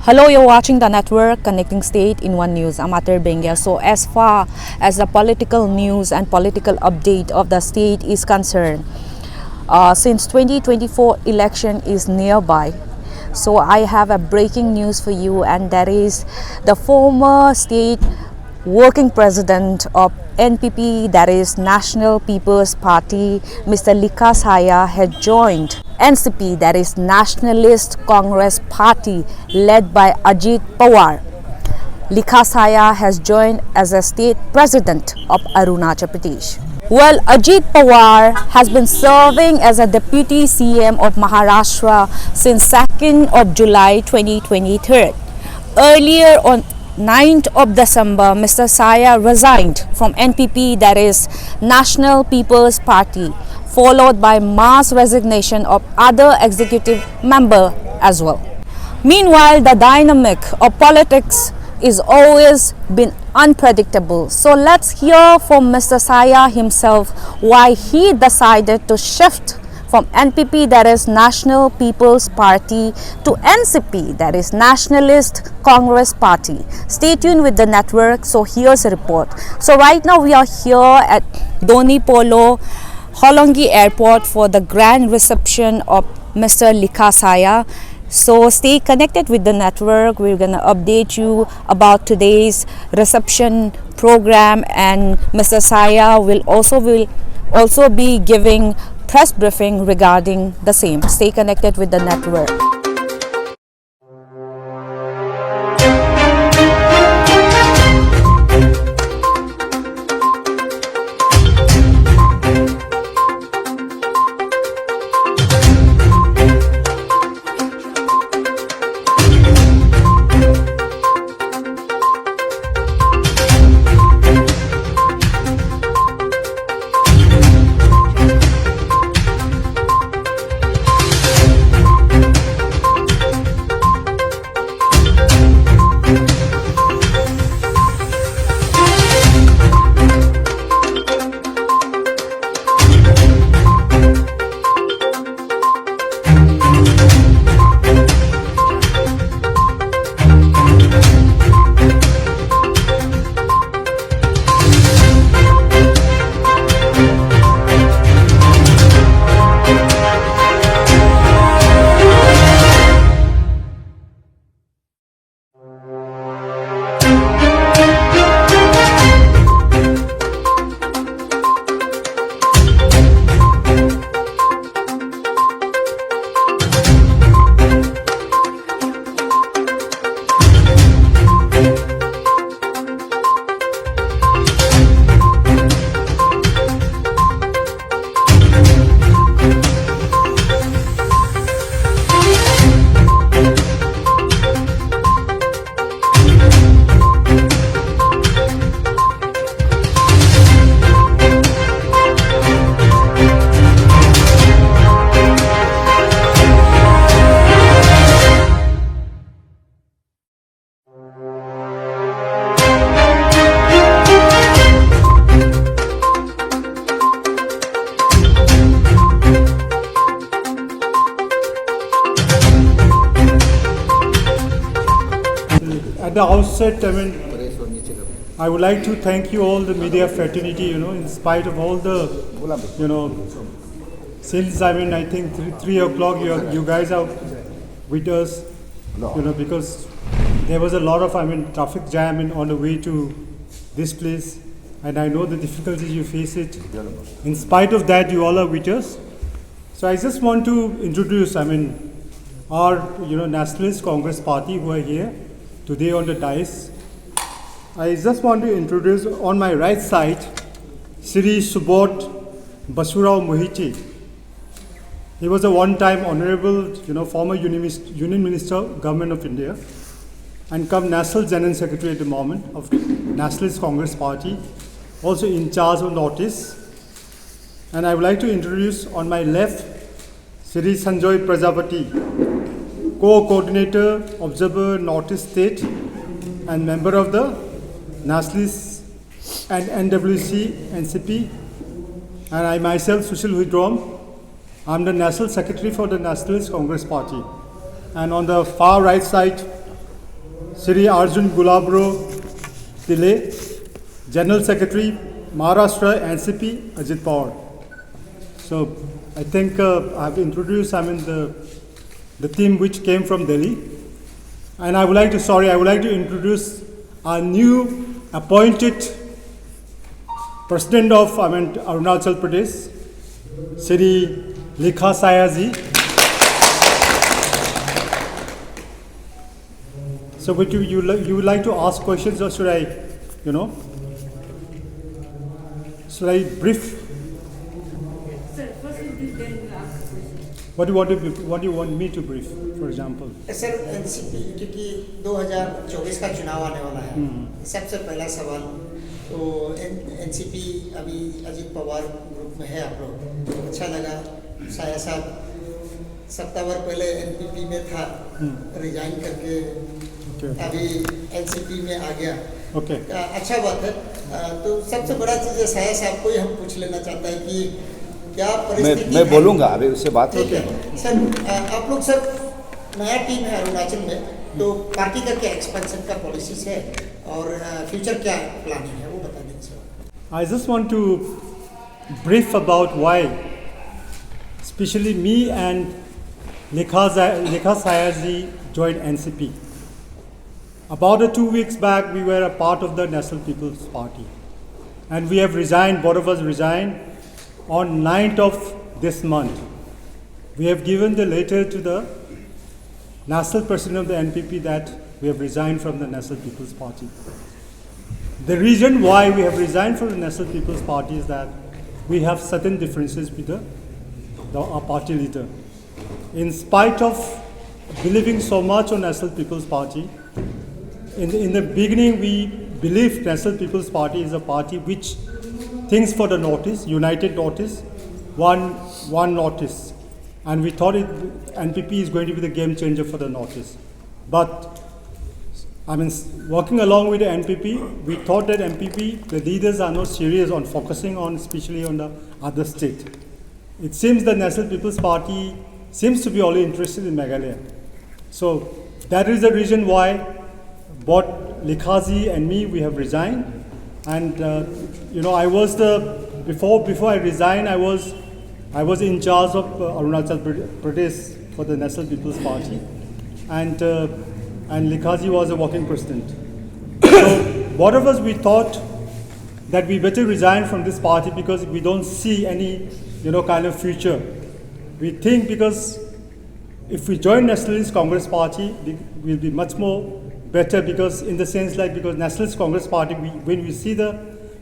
Hello, you're watching the network Connecting State in One News. I'm Atar Bengia. So as far as the political news and political update of the state is concerned, since 2024 election is nearby, so I have a breaking news for you, and that is the former state working president of NPP, that is National People's Party, Mr. Likha Saya, had joined NCP, that is Nationalist Congress Party, led by Ajit Pawar. Likha Saya has joined as a state president of Arunachal Pradesh. Well, Ajit Pawar has been serving as a deputy CM of Maharashtra since 2nd of July 2023. Earlier on 9th of December, Mr. Saya resigned from NPP, that is National People's Party, followed by mass resignation of other executive members as well. Meanwhile, the dynamic of politics is always been unpredictable. So let's hear from Mr. Saya himself why he decided to shift from NPP, that is National People's Party, to NCP, that is Nationalist Congress Party. Stay tuned with the network. So here's a report. So right now we are here at Doni Polo Hollongi Airport for the grand reception of Mr. Likha Saya. So stay connected with the network. We're going to update you about today's reception program, and Mr. Saya will also be giving press briefing regarding the same. Stay connected with the network. At the outset, I would like to thank you all, the media fraternity, in spite of all the, since, I think 3 o'clock, you guys are with us, because there was a lot of, traffic jam on the way to this place, and I know the difficulties you face it. In spite of that, you all are with us. So I just want to introduce, our, Nationalist Congress Party who are here today on the dais. I just want to introduce on my right side, Shri Subodh Basurao Mohiti. He was a one-time honorable, former Union Minister, Government of India, and come National General Secretary at the moment of Nationalist Congress Party, also in charge of Northeast. And I would like to introduce on my left, Shri Sanjoy Prajapati, Co-Coordinator, Observer, Northeast State, and member of the Nationalist and NWC, NCP. And I myself, Sushil Huidrom, I'm the National Secretary for the Nationalist Congress Party. And on the far right side, Sri Arjun Gulabro Pillai, General Secretary, Maharashtra NCP, Ajit Pawar. So I think I've introduced, the team which came from Delhi. And I would like to introduce our new appointed President of Arunachal Pradesh, Sri Lekha Sayaji. So would you would like to ask questions, or should I, should I brief? Sir, first you give, then you ask the question. What do you want me to brief, for example? Sir NCP क्योंकि 2024 का चुनाव आने वाला है, सबसे पहला सवाल तो एनसीपी अभी अजित पवार ग्रुप में है आप लोग, अच्छा लगा। साया साहब सप्ताह पहले एनपीपी में था, रिजाइन करके अभी एनसीपी में आ गया। Okay. अच्छा बात है। तो सबसे बड़ा चीज़ है, साया साहब को ही हम पूछ लेना चाहता है कि क्या परिस्थिति मैं बोलूँगा अभी उससे बात ठीक है सर। आप लोग सर नया टीम है अरुणाचल में, तो पार्टी का क्या एक्सपेंशन का पॉलिसीज है और फ्यूचर क्या प्लानिंग है वो बता दीजिए sir. I just want to brief about why, especially me and Lekha Sayaji joined NCP. About 2 weeks back, we were a part of the National People's Party, and we have resigned. Both of us resigned on 9th of this month. We have given the letter to the National President of the NPP that we have resigned from the National People's Party. The reason why we have resigned from the National People's Party is that we have certain differences with our party leader. In spite of believing so much on National People's Party, in the beginning we believed National People's Party is a party which thinks for the Northeast, united Northeast, one Northeast. And we thought NPP is going to be the game changer for the Northeast. But working along with the NPP, we thought that NPP, the leaders are not serious on focusing on, especially on the other state. It seems the National People's Party seems to be only interested in Meghalaya. So that is the reason why both Lekhaji and me, we have resigned. And I was before I resigned, I was in charge of Arunachal Pradesh for the National People's Party, and Lekhaji was a working president. So both of us, we thought that we better resign from this party because we don't see any kind of future. We think because if we join Nationalist Congress Party, we'll be much more better, because in the sense because Nationalist Congress Party, when we see the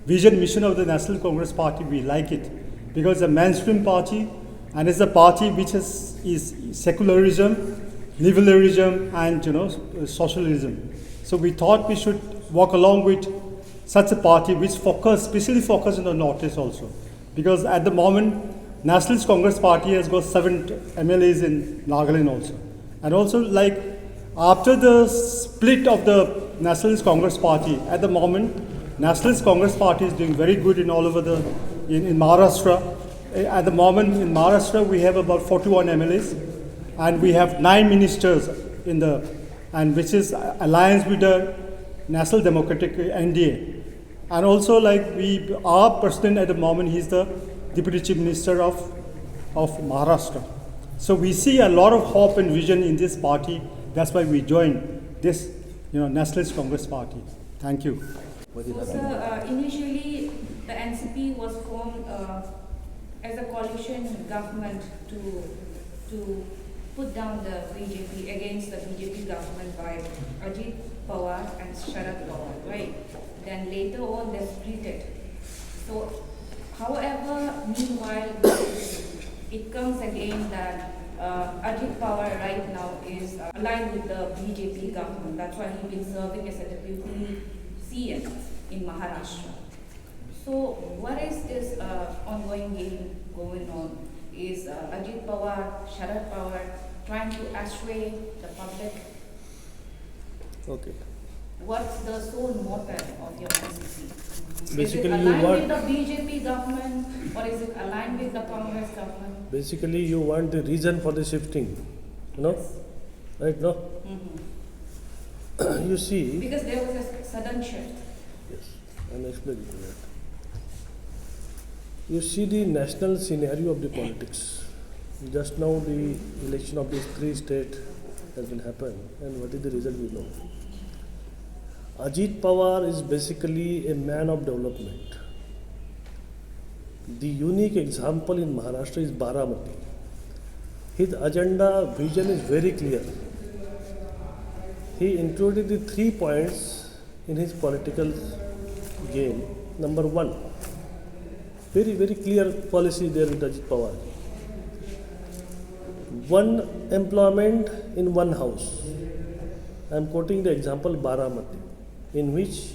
vision mission of the National Congress Party, we like it because it's a mainstream party and it's a party which is secularism, liberalism, and socialism. So we thought we should walk along with such a party which especially focus on the Northeast also, because at the moment Nationalist Congress Party has got 7 MLAs in Nagaland also, and also after the split of the Nationalist Congress Party, at the moment, Nationalist Congress Party is doing very good in all over in Maharashtra. At the moment in Maharashtra, we have about 41 MLAs, and we have 9 ministers and which is alliance with the National Democratic NDA. And also our president at the moment, he's the Deputy Chief Minister of Maharashtra. So we see a lot of hope and vision in this party. That's why we joined this, Nationalist Congress Party. Thank you. So, sir, initially the NCP was formed as a coalition government to put down the BJP, against the BJP government by Ajit Pawar and Sharad Pawar, right? Then later on they split it. So, however, meanwhile, it comes again that Ajit Pawar right now is aligned with the BJP government. That's why he's been serving as a deputy CM in Maharashtra. So what is this ongoing game going on? Is Ajit Pawar, Sharad Pawar trying to assuage the public? Okay. What's the sole motive of your NCP? Basically, is it you aligned want- with the BJP government, or is it aligned with the Congress government? Basically, you want the reason for the shifting, right? No? You see, Because there was a sudden shift. yes, I'm explaining that. You see the national scenario of the politics. Just now the election of these 3 states has been happened, and what is the result we know. Ajit Pawar is basically a man of development. The unique example in Maharashtra is Baramati. His agenda vision is very clear. He included the 3 points in his political game. Number 1, very, very clear policy there with Ajit Pawar. One employment in one house. I am quoting the example Baramati, in which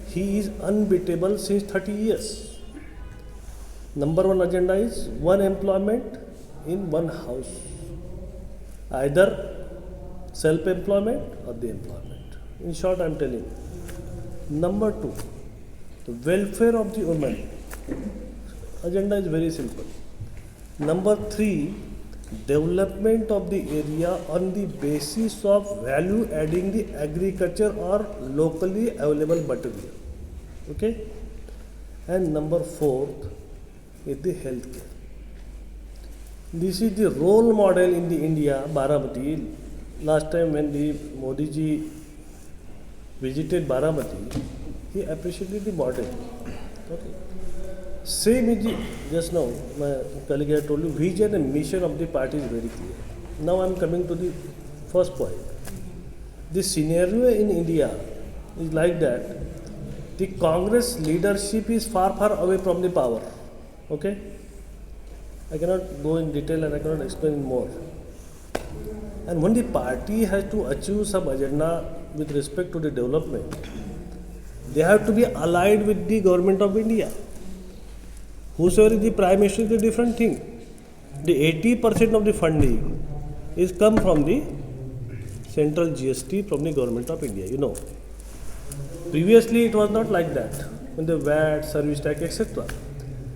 he is unbeatable since 30 years. Number 1 agenda is one employment in one house. Either self-employment or the employment. In short, I am telling. Number 2, the welfare of the women. Agenda is very simple. Number 3, development of the area on the basis of value adding the agriculture or locally available material. Okay? And number 4 is the healthcare. This is the role model in the India, Baramati. Last time when the Modi ji visited Baramati, he appreciated the model. Okay. Same is the, just now, my colleague had told you, vision and mission of the party is very clear. Now I am coming to the first point. The scenario in India is like that. The Congress leadership is far, far away from the power. Okay? I cannot go in detail and I cannot explain more. And when the party has to achieve some agenda with respect to the development, they have to be allied with the government of India. Whosoever is the Prime Minister is a different thing. The 80% of the funding is come from the central GST from the government of India, you know. Previously it was not like that, when the VAT, service tax, etc.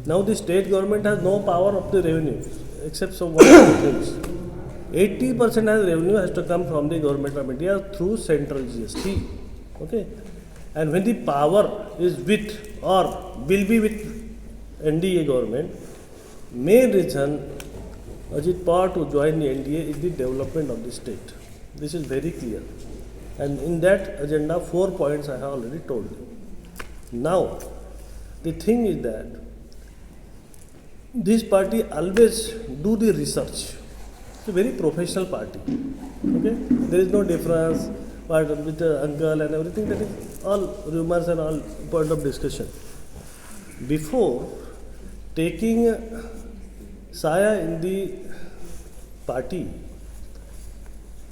Now the state government has no power of the revenue, except some one or two things. 80% of revenue has to come from the government of India through central GST. Okay? And when the power is with or will be with NDA government, main reason Ajit Pawar to join the NDA is the development of the state. This is very clear. And in that agenda, 4 points I have already told you. Now, the thing is that this party always do the research. It's a very professional party. Okay? There is no difference with the uncle and everything. That is all rumors and all point of discussion. Before taking Saya in the party,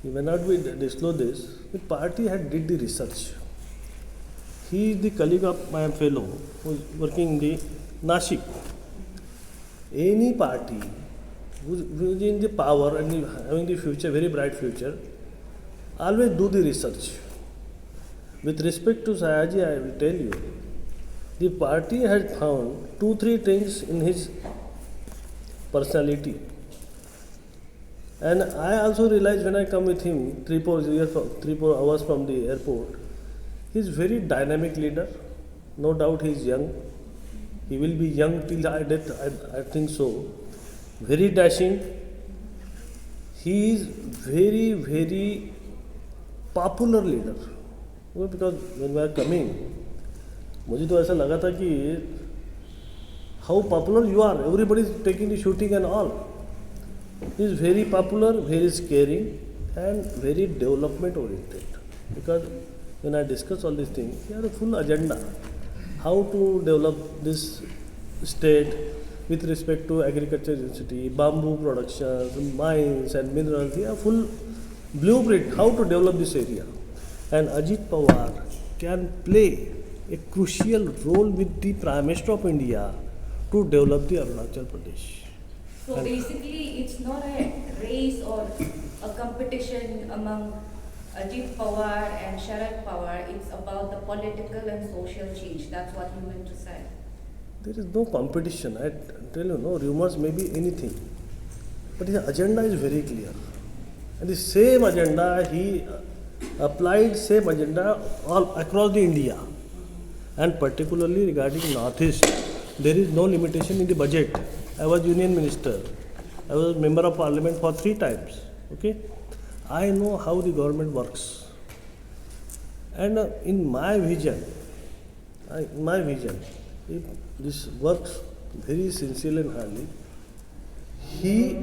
he may not be disclose this, the party had did the research. He is the colleague of my fellow who is working in the Nashik. Any party who is in the power and having the future, very bright future, always do the research. With respect to Sayaji, I will tell you, the party has found 2-3 things in his personality. And I also realized when I come with him 3-4 hours from the airport, he is very dynamic leader. No doubt he is young. He will be young till death, I think so. Very dashing. He is very, very popular leader. Because when we are coming, मुझे तो ऐसा लगा था कि how popular you are, everybody is taking the shooting and all. He is very popular, very caring and very development oriented. Because when I discuss all these things, he has a full agenda. How to develop this state with respect to agriculture density, bamboo production, mines and minerals. He has a full blueprint how to develop this area. And Ajit Pawar can play a crucial role with the Prime Minister of India to develop the Arunachal Pradesh. So basically, it's not a race or a competition among Ajit Pawar and Sharad Pawar. It's about the political and social change. That's what you meant to say. There is no competition. I tell you, no rumors may be anything. But his agenda is very clear. And the same agenda he applied same agenda all across the India, and particularly regarding Northeast, there is no limitation in the budget. I was union minister. I was member of parliament for 3 times. Okay, I know how the government works, and in my vision, if this works very sincerely and hardly, he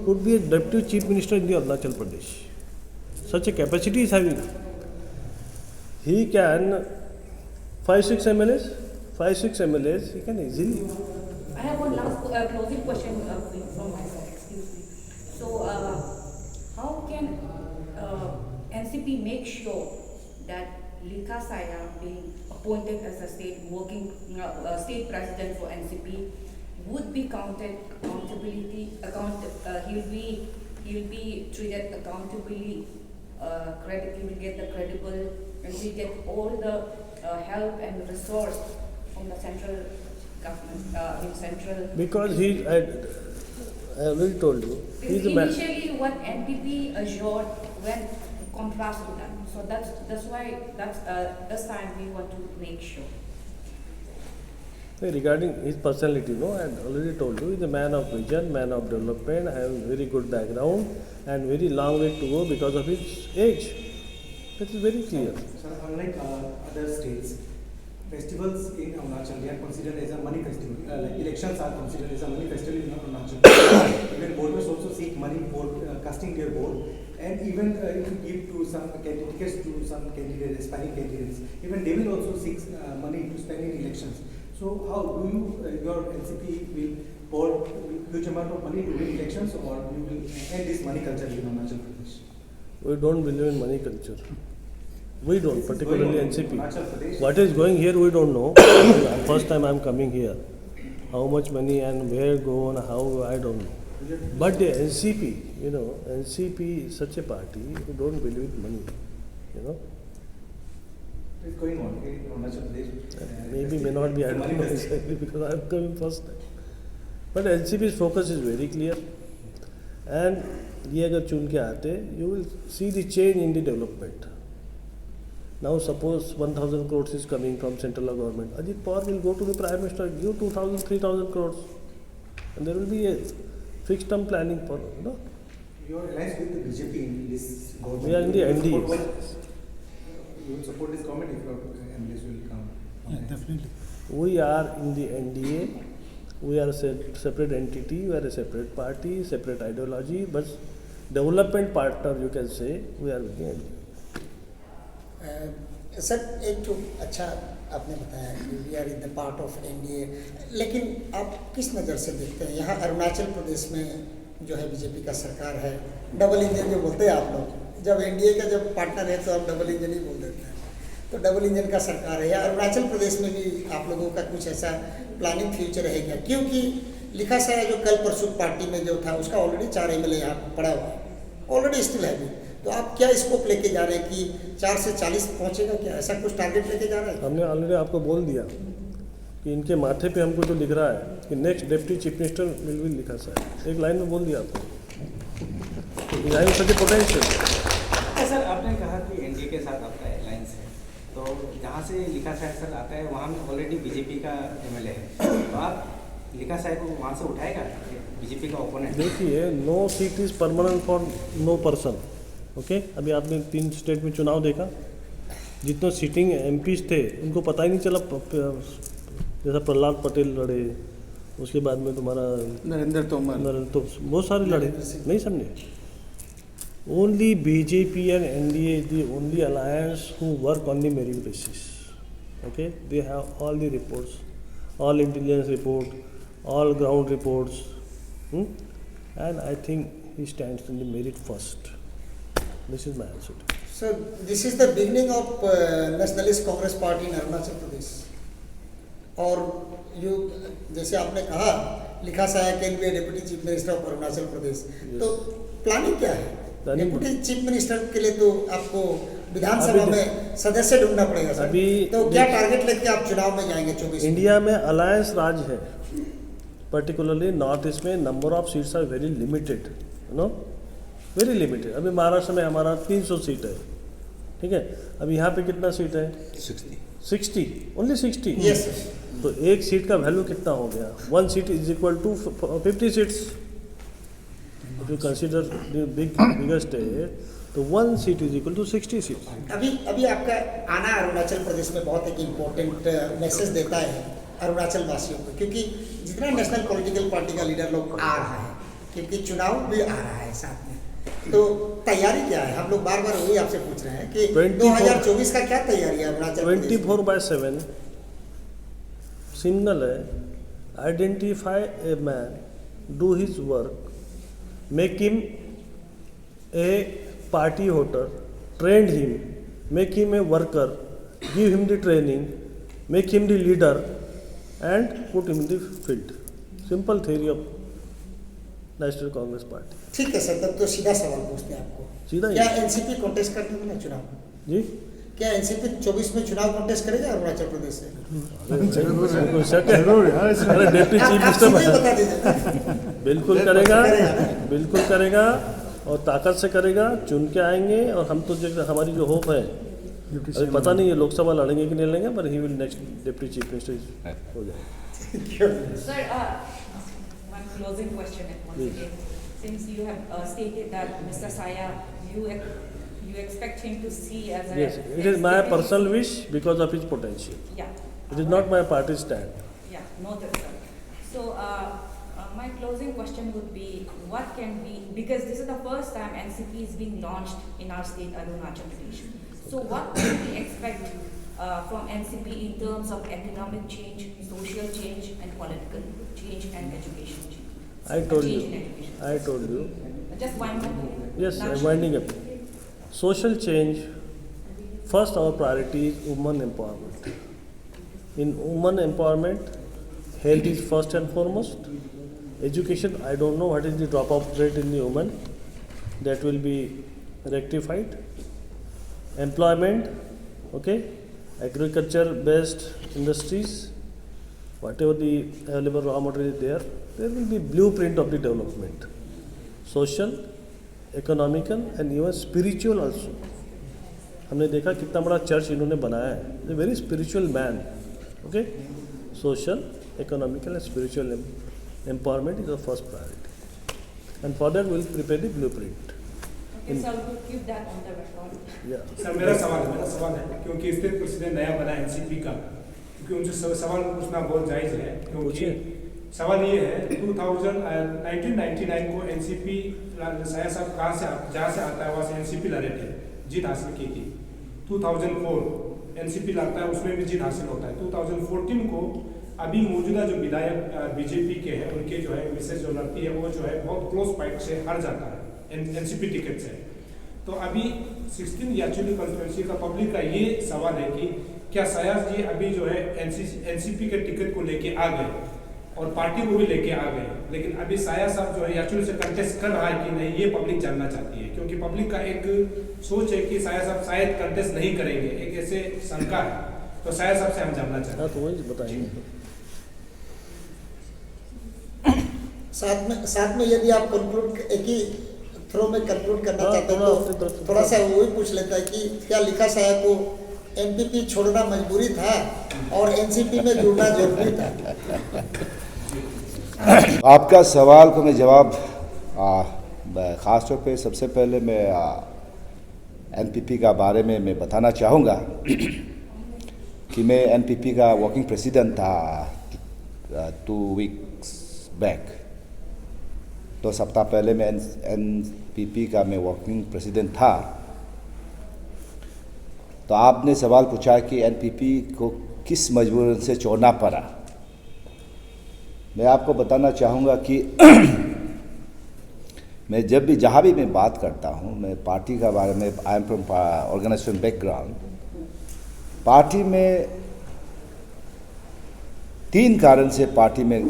could be a deputy chief minister in the Arunachal Pradesh. Such a capacity is having. He can 5-6 MLAs, he can easily. I have one last closing question from my side, excuse me. So, how can NCP make sure that Likha Saya being appointed as a state president for NCP would be counted he'll be treated accountably, he will get the credible, and he get all the help and resource from the central government, Because I already told you, he's a man. Initially, what NPP assured when contrast to that. So that's why this time we want to make sure. Regarding his personality, no, I already told you, he's a man of vision, man of development, has very good background and very long way to go because of his age. That is very clear. So, unlike other states, festivals in Arunachal, they are considered as a money festival. Like elections are considered as a money festival in Arunachal. Even voters also seek money for casting their vote. And even if you give to some tickets to some candidates, aspiring candidates, even they will also seek money to spend in elections. So how do you, your NCP will pour huge amount of money to win elections, or you will end this money culture in Arunachal Pradesh? We don't believe in money culture. We don't, This is particularly going on in NCP. Arunachal Pradesh. What is going here, we don't know. First time I'm coming here. How much money and where go and how, I don't know. But the NCP, NCP is such a party who don't believe in money, It's going on in Arunachal Pradesh. Maybe may not be, I The don't money know festival. exactly because I'm coming first time. But NCP's focus is very clear. And ये अगर चुन के आते, you will see the change in the development. Now suppose 1,000 crores is coming from central government. Ajit Pawar will go to the Prime Minister, give 2,000, 3,000 crores. And there will be a fixed term planning for, You are alliance with the BJP in this government. We are in the NDA. You will support this government if your MLAs will come. Yeah, definitely. We are in the NDA. We are a separate entity. We are a separate party, separate ideology. But development partner, you can say, we are with the NDA. Sir एक तो अच्छा आपने बताया कि we are in the part of NDA, लेकिन आप किस नज़र से देखते हैं यहाँ अरुणाचल प्रदेश में जो है बीजेपी का सरकार है, डबल इंजन जो बोलते हैं आप लोग, जब एनडीए का जब पार्टनर है तो आप डबल इंजन ही बोल देते हैं, तो डबल इंजन का सरकार है या अरुणाचल प्रदेश में भी आप लोगों का कुछ ऐसा प्लानिंग फ्यूचर है क्या? क्योंकि लिखा साया जो कल परसों पार्टी में जो था उसका ऑलरेडी 4 MLA यहाँ पड़ा हुआ है, ऑलरेडी स्टिल है भी, तो आप क्या स्कोप लेके जा रहे हैं कि 4 से 40 पहुँचेगा क्या, ऐसा कुछ टारगेट लेके जा रहे हैं? हमने ऑलरेडी आपको बोल दिया कि इनके माथे पे हमको जो लिख रहा है कि next deputy chief minister will be लिखा साहब, एक लाइन में बोल दिया आपको। पोटेंशियल सर आपने कहा कि एनडीए के साथ आपका अलायंस है, तो जहाँ से लिखा साहब सर आता है वहाँ में ऑलरेडी बीजेपी का एमएलए है, तो आप लिखा साहब को वहाँ से उठाएगा बीजेपी का ओपोनेंट? देखिए, no seat is permanent for no person. Okay, अभी आपने 3 स्टेट में चुनाव देखा, जितने सीटिंग एमपीज थे उनको पता ही नहीं चला, जैसा प्रहलाद पटेल लड़े, उसके बाद में तुम्हारा नरेंद्र तोमर, तो बहुत सारे लड़े, नहीं समझे। Only BJP and NDA is the only alliance who work on the merit basis. Okay, they have all the reports, all intelligence report, all ground reports, and I think he stands in the merit first. This is my answer. So this is the beginning of Nationalist Congress Party in Arunachal Pradesh. और you जैसे आपने कहा Likha Saaya can be deputy chief minister of Arunachal Pradesh, तो planning क्या है? Deputy chief minister के लिए तो आपको विधानसभा में सदस्य ढूंढना पड़ेगा सर, तो क्या टारगेट लेके आप चुनाव में जाएंगे 24? इंडिया में अलायंस राज है, पर्टिकुलरली नॉर्थ ईस्ट में number of seats are very limited, very limited. अभी महाराष्ट्र में हमारा 300 सीट है, ठीक है। अब यहाँ पे कितना सीट है? 60 ओनली 60। यस तो एक सीट का वैल्यू कितना हो गया? 1 seat is equal to 50 seats. If you consider the bigger state, तो 1 seat is equal to 60 seats. अभी आपका आना अरुणाचल प्रदेश में बहुत एक इम्पोर्टेंट मैसेज देता है अरुणाचल वासियों को, क्योंकि जितना नेशनल पॉलिटिकल पार्टी का लीडर लोग आ रहा है, क्योंकि चुनाव भी आ रहा है साथ में, तो तैयारी क्या है? हम लोग बार बार वही आपसे पूछ रहे हैं कि 2024 का क्या तैयारी है अरुणाचल प्रदेश में? 24/7 सिग्नल है, identify a man, do his work, make him a party voter, train him, make him a worker, give him the training, make him the leader and put him in the field. Simple theory of National Congress Party. ठीक है sir, तब तो सीधा सवाल पूछते हैं आपको, सीधा ही। क्या एनसीपी कॉन्टेस्ट करने में चुनाव? जी, क्या एनसीपी 24 में चुनाव कॉन्टेस्ट करेगा अरुणाचल प्रदेश से? कोई शक है? अरे डिप्टी चीफ आप सीधे मिनिस्टर बता दीजिए। बिल्कुल करेगा, बिल्कुल करेगा और ताकत से करेगा। चुन के आएंगे और हम तो जो हमारी जो होप है, अभी पता नहीं है लोकसभा लड़ेंगे कि नहीं लड़ेंगे, पर he will next deputy chief minister हो जाए। Sir, one closing question once again. Since you have stated that Mr. Saya, you expect him to see as a Yes, it is my personal wish because of his potential. Yeah. It is not my party stand. Yeah, noted, sir. So, my closing question would be, what can be, because this is the first time NCP is being launched in our state, Arunachal Pradesh. So, what can we expect from NCP in terms of economic change, social change, and political change and education change? I told Change you. in education. I told you. Just one more. Yes, I'm winding up. Social change. First, our priority is women empowerment. In women empowerment, health is first and foremost. Education, I don't know what is the drop-off rate in the women. That will be rectified. Employment, okay. Agriculture-based industries, whatever the available raw material is there will be blueprint of the development. Social, economical and even spiritual also. हमने देखा कितना बड़ा church इन्होंने बनाया है, a very spiritual man, okay. Social, economical and spiritual empowerment is the first priority, and for that we will prepare the blueprint. Okay, so we'll keep that on the record. Yeah. Sir मेरा सवाल है क्योंकि state president नया बना है NCP का, क्योंकि उनसे सवाल पूछना बहुत जायज़ है, क्योंकि सवाल ये है 1999 को एनसीपी साया साहब कहाँ से जहाँ से आता है वहाँ से एनसीपी लड़े थे, जीत हासिल की थी। 2004 एनसीपी लड़ता है, उसमें भी जीत हासिल होता है। 2014 को अभी मौजूदा जो विधायक बीजेपी के हैं उनके जो है मिसेज जो लड़ती है वो जो है बहुत क्लोज फाइट से हार जाता है एनसीपी टिकट से। तो अभी 16 एक्चुअली कॉन्स्टिट्यूंसी का पब्लिक का ये सवाल है कि क्या सयाज जी अभी जो है एनसीपी के टिकट को लेके आ गए और पार्टी को भी लेके आ गए, लेकिन अभी साया साहब जो है एक्चुअली से कंटेस्ट कर रहा है कि नहीं, ये पब्लिक जानना चाहती है, क्योंकि पब्लिक का एक सोच है कि साया साहब शायद कंटेस्ट नहीं करेंगे, एक ऐसे शंका है। तो साया साहब से हम जानना चाहते हैं। तो वही बताएंगे। साथ में यदि आप कंक्लूड एक ही थ्रो में कंक्लूड करना चाहते हैं तो थोड़ा सा वही पूछ लेता है कि क्या लिखा साया को एनपीपी छोड़ना मजबूरी था और एनसीपी में जुड़ना जरूरी था? आपका सवाल को मैं जवाब ख़ास तौर पे सबसे पहले मैं एनपीपी का बारे में मैं बताना चाहूँगा कि मैं एनपीपी का वर्किंग प्रेसिडेंट था 2 वीक्स बैक। 2 सप्ताह पहले मैं एनपीपी का मैं वर्किंग प्रेसिडेंट था। तो आपने सवाल पूछा कि एनपीपी को किस मजबूरी से छोड़ना पड़ा। मैं आपको बताना चाहूँगा कि मैं जब भी जहाँ भी मैं बात करता हूँ, मैं पार्टी का बारे में, I am from organisation background. Party में 3 कारण से पार्टी में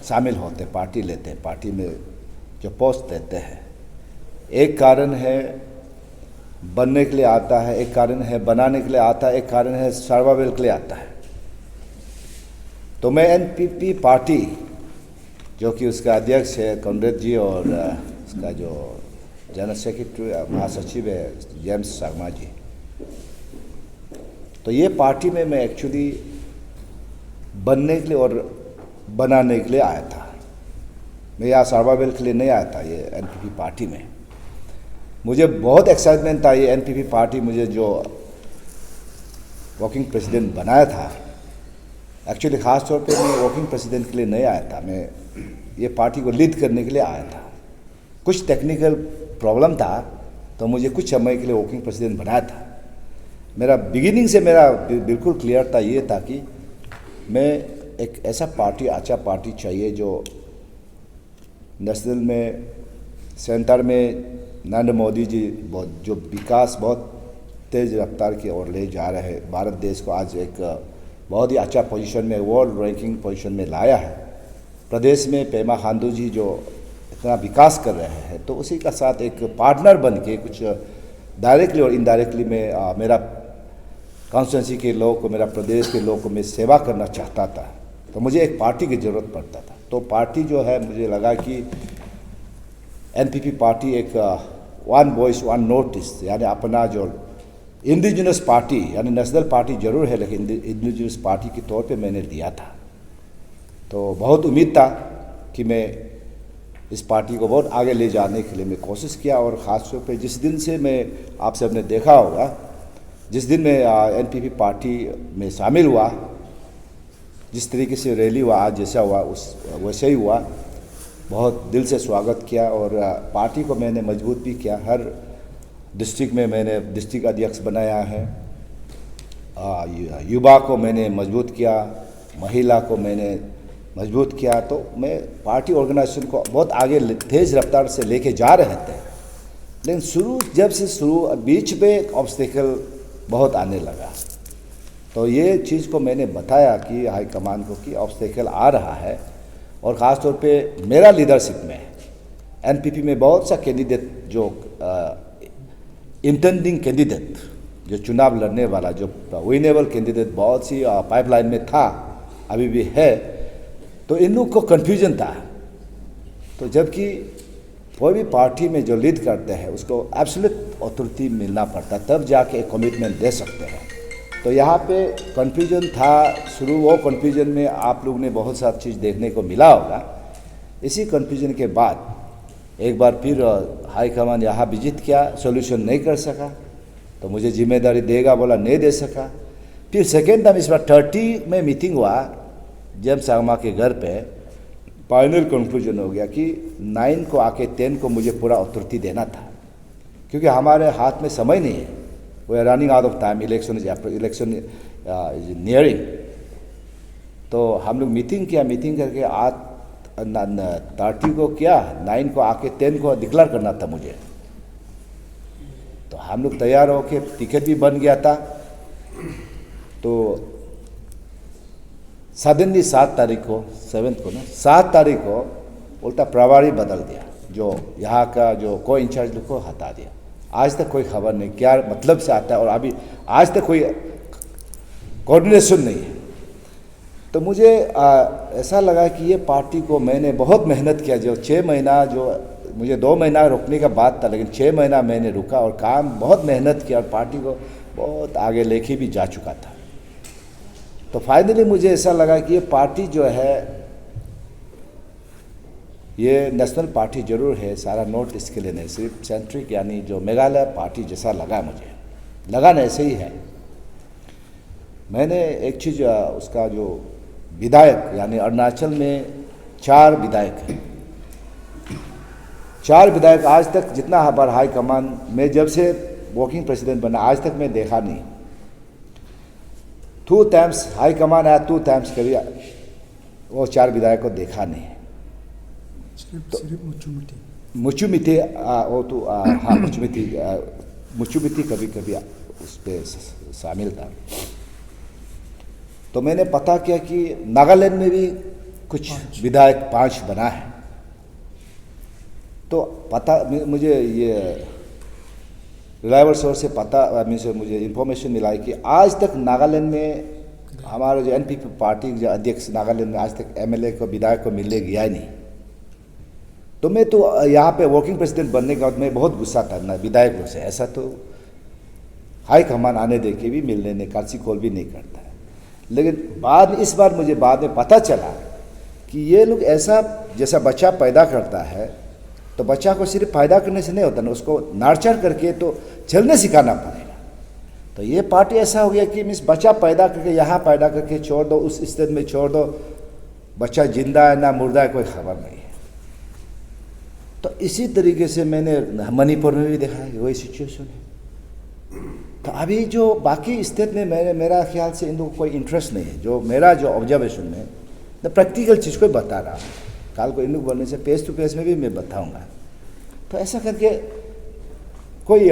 शामिल होते, पार्टी लेते हैं, पार्टी में जो पोस्ट देते हैं। एक कारण है बनने के लिए आता है, एक कारण है बनाने के लिए आता है, एक कारण है सर्वाइवल के लिए आता है। तो मैं एनपीपी पार्टी जो कि उसका अध्यक्ष है कॉमरेड जी और उसका जो जनरल सेक्रेटरी महासचिव है जेम्स शर्मा जी, तो ये पार्टी में मैं एक्चुअली बनने के लिए और बनाने के लिए आया था। मैं यहाँ सर्वाइवल के लिए नहीं आया था ये एनपीपी पार्टी में। मुझे बहुत एक्साइटमेंट था ये एनपीपी पार्टी मुझे जो वर्किंग प्रेसिडेंट बनाया था। एक्चुअली ख़ास तौर पे मैं वर्किंग प्रेसिडेंट के लिए नहीं आया था, मैं ये पार्टी को लीड करने के लिए आया था। कुछ टेक्निकल प्रॉब्लम था तो मुझे कुछ समय के लिए वर्किंग प्रेसिडेंट बनाया था। मेरा बिगिनिंग से मेरा बिल्कुल क्लियर था, ये था कि मैं एक ऐसा पार्टी, अच्छा पार्टी चाहिए जो नेशनल में, सेंटर में नरेंद्र मोदी जी जो विकास बहुत तेज़ रफ्तार की ओर ले जा रहे हैं, भारत देश को आज एक बहुत ही अच्छा पोजीशन में, वर्ल्ड रैंकिंग पोजीशन में लाया है। प्रदेश में पेमा खांडू जी जो इतना विकास कर रहे हैं, तो उसी का साथ एक पार्टनर बन के कुछ डायरेक्टली और इनडायरेक्टली में मेरा कॉन्स्टिट्यूंसी के लोगों को, मेरा प्रदेश के लोगों को मैं सेवा करना चाहता था। तो मुझे एक पार्टी की ज़रूरत पड़ता था। तो पार्टी जो है, मुझे लगा कि एनपीपी पार्टी एक वन वॉइस वन नोटिस, यानी अपना जो इंडिजिनस पार्टी, यानी नेशनल पार्टी जरूर है लेकिन इंडिजिनस पार्टी के तौर पे मैंने दिया था। तो बहुत उम्मीद था कि मैं इस पार्टी को बहुत आगे ले जाने के लिए मैं कोशिश किया। और ख़ास तौर पे जिस दिन से मैं, आप सबने देखा होगा, जिस दिन मैं एनपीपी पार्टी में शामिल हुआ, जिस तरीके से रैली हुआ, आज जैसा हुआ उस वैसे ही हुआ। बहुत दिल से स्वागत किया और पार्टी को मैंने मजबूत भी किया। हर डिस्ट्रिक्ट में मैंने डिस्ट्रिक्ट अध्यक्ष बनाया है, युवा को मैंने मजबूत किया, महिला को मैंने मजबूत किया। तो मैं पार्टी ऑर्गेनाइजेशन को बहुत आगे तेज़ रफ्तार से लेके जा रहे थे। लेकिन जब से शुरू बीच में ऑब्स्टेकल बहुत आने लगा। तो ये चीज़ को मैंने बताया कि हाईकमान को कि ऑब्स्टेकल आ रहा है। और ख़ास तौर पे मेरा लीडरशिप में एनपीपी में बहुत सा कैंडिडेट जो इंटेंडिंग कैंडिडेट, जो चुनाव लड़ने वाला, जो विनेबल कैंडिडेट बहुत सी पाइपलाइन में था, अभी भी है। तो इन लोग को कन्फ्यूजन था। तो जबकि कोई भी पार्टी में जो लीड करते हैं उसको एब्सोल्यूट अथॉरिटी मिलना पड़ता, तब जाके एक कमिटमेंट दे सकते हैं। तो यहाँ पे कन्फ्यूजन था शुरू। वो कन्फ्यूजन में आप लोग ने बहुत सारी चीज़ देखने को मिला होगा। इसी कन्फ्यूजन के बाद एक बार फिर हाईकमान यहाँ विजिट किया, सॉल्यूशन नहीं कर सका, तो मुझे जिम्मेदारी देगा बोला, नहीं दे सका। फिर सेकेंड टाइम इस बार 30 में मीटिंग हुआ जेम्स शर्मा के घर पे। फाइनल कंक्लूजन हो गया कि 9 को आके 10 को मुझे पूरा अथॉरिटी देना था, क्योंकि हमारे हाथ में समय नहीं है। We are running out of time, election is nearing. तो हम लोग मीटिंग किया, मीटिंग करके आज 30 को किया, 9 को आके 10 को डिक्लेयर करना था मुझे। तो हम लोग तैयार होके, टिकट भी बन गया था। तो सडनली 7 तारीख को, 7 को ना, 7 तारीख को उल्टा प्रभारी बदल दिया, जो यहाँ का जो को इंचार्ज लोग को हटा दिया। आज तक कोई खबर नहीं क्या मतलब से आता है, और अभी आज तक कोई कोऑर्डिनेशन नहीं है। तो मुझे ऐसा लगा कि ये पार्टी को मैंने बहुत मेहनत किया। जो 6 महीना, जो मुझे 2 महीना रुकने का बात था, लेकिन 6 महीना मैंने रुका और काम बहुत मेहनत किया और पार्टी को बहुत आगे लेके भी जा चुका था। तो फाइनली मुझे ऐसा लगा कि ये पार्टी जो है, ये नेशनल पार्टी जरूर है, सारा नॉर्थ ईस्ट के लिए नहीं, सिर्फ सेंट्रिक यानी जो मेघालय पार्टी जैसा लगा मुझे, लगा ना ऐसे ही है। मैंने एक चीज़, उसका जो विधायक, यानी अरुणाचल में 4 विधायक हैं, 4 विधायक आज तक जितना बार हाई कमान में जब से वर्किंग प्रेसिडेंट बना, आज तक मैं देखा नहीं। 2 टाइम्स हाई कमान आया, 2 टाइम्स कभी वो 4 विधायक को देखा नहीं। तो मुचुमिथी वो तो हाँ मुचुमिथी कभी कभी उस पर शामिल था। तो मैंने पता किया कि नागालैंड में भी कुछ विधायक 5 बना है। तो पता मुझे ये रिलायबल सोर्स से पता मुझे इन्फॉर्मेशन मिला है कि आज तक नागालैंड में हमारा जो एनपीपी पार्टी जो अध्यक्ष नागालैंड में आज तक एमएलए को, विधायक को मिलने गया ही नहीं। तो मैं तो यहाँ पे वर्किंग प्रेसिडेंट बनने के बाद मैं बहुत गुस्सा था ना विधायक लोग से। ऐसा तो हाई कमान आने दे के भी मिलने ने कर्सी कॉल भी नहीं करता है। लेकिन इस बार मुझे बाद में पता चला कि ये लोग ऐसा, जैसा बच्चा पैदा करता है तो बच्चा को सिर्फ पैदा करने से नहीं होता ना, उसको नर्चर करके तो चलने सिखाना पड़ेगा। तो ये पार्टी ऐसा हो गया कि मिस बच्चा पैदा करके यहाँ पैदा करके छोड़ दो, उस स्थिति में छोड़ दो, बच्चा जिंदा है ना मुर्दा है कोई खबर नहीं है। तो इसी तरीके से मैंने मणिपुर में भी देखा है वही सिचुएशन है। तो अभी जो बाकी स्टेट में मेरा ख्याल से इन लोगों को कोई इंटरेस्ट नहीं है। जो मेरा जो ऑब्जर्वेशन में मैं प्रैक्टिकल चीज़ को बता रहा हूँ, कल को इन लोग बोलने से फेस टू फेस में भी मैं बताऊँगा। तो ऐसा करके कोई